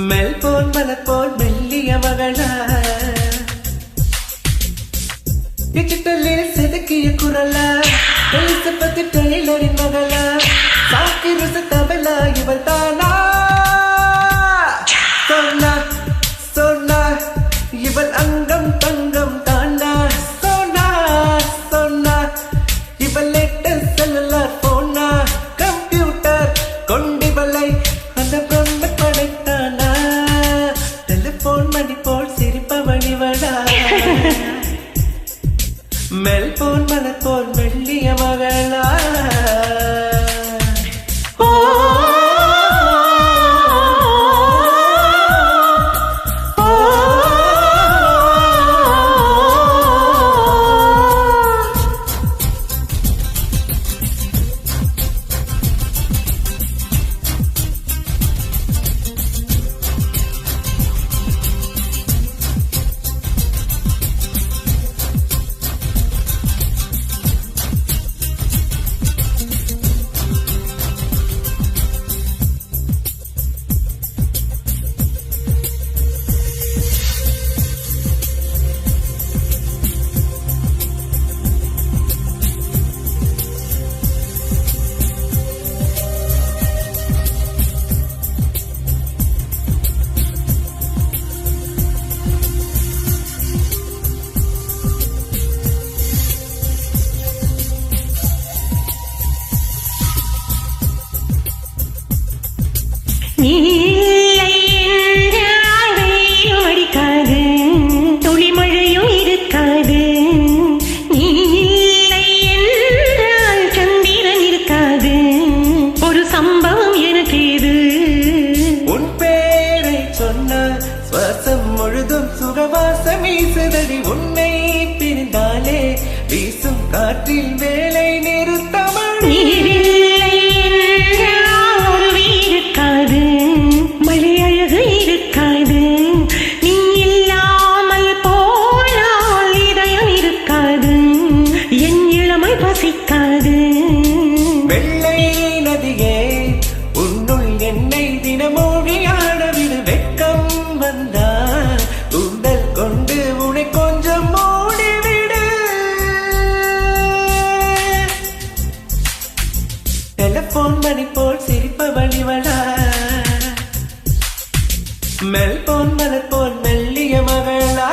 Melbourne மலப்போல் மெல்லிய மகளா டிஜிட்டலில் செதுக்கிய குரலா பத்தி டெய்லரின் மகளா சாக்கி ருச தபலா இவள் தானா சொன்னா சொன்னா இவள் அங்கம் தங்கம் தானா சொன்னா சொன்னா இவள் லேட்டஸ்ட் செல்லுலார் போனா கம்ப்யூட்டர் கொண்டிவளை அந்த பிரம்ம படைத்தானா டெலிபோன் மணி போல் சிரிப்பவளிவளா மெல்போன் மலர் போல் மெல்லிய மகளா அடிக்காது துளி மழையும் இருக்காது நீலை என்றால் சந்திரன் இருக்காது ஒரு சம்பவம் எனக்கு இது உன் பேரை சொன்னால் சுவாசம் முழுதும் சுகவாசம் வீசுதடி உன்னை பிரிந்தாலே வீசும் காற்றில் வேலை நிறுத்தமா மழை அழகு இருக்காது நீ இல்லாமல் போனால் இதயம் இருக்காது என் இளமை பசிக்காது வெள்ளை நதியே உன்னுள் என்னை தினமோடியாடவிடு வெட்கம் வந்தால் கூந்தல் கொண்டு உன்னை கொஞ்சம் மூடிவிடு டெலிபோன் மணி போல் சிரிப்பவளிவளா மெல்போன் மலர் போல் மெல்லிய மகளா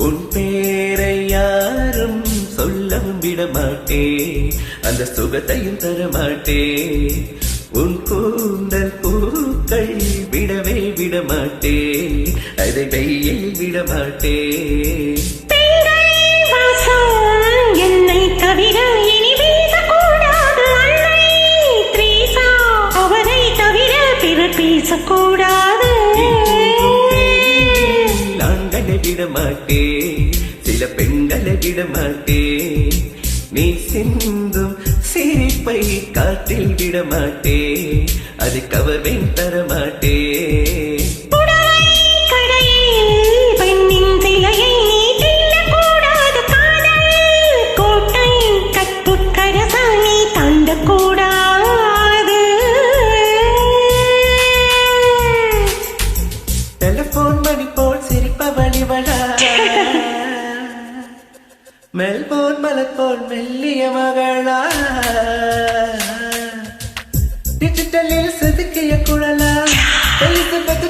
உன் பேரை யாரும் சொல்லவும் விடமாட்டே அந்த சுகத்தையும் தரமாட்டே உன் கூந்தல் பூக்கள் விடவே விடமாட்டே அதை வெயில் விடமாட்டே என்னை தவிர இனி பேசக்கூடாது அவரை தவிர பிறர் பேசக்கூடாது விடமாட்டே சில பெண்களை விடமாட்டே நீ சிந்தும் சிரிப்பை காற்றில் விடமாட்டே அது கவர்வேன் தரமாட்டே டெலிபோன் மணி போல் சிரிப்பவள் இவளா மெல்போன் மலர் போல் மெல்லிய மகளா டிஜிட்டலில் செதுக்கிய குழலா எலிசபெத்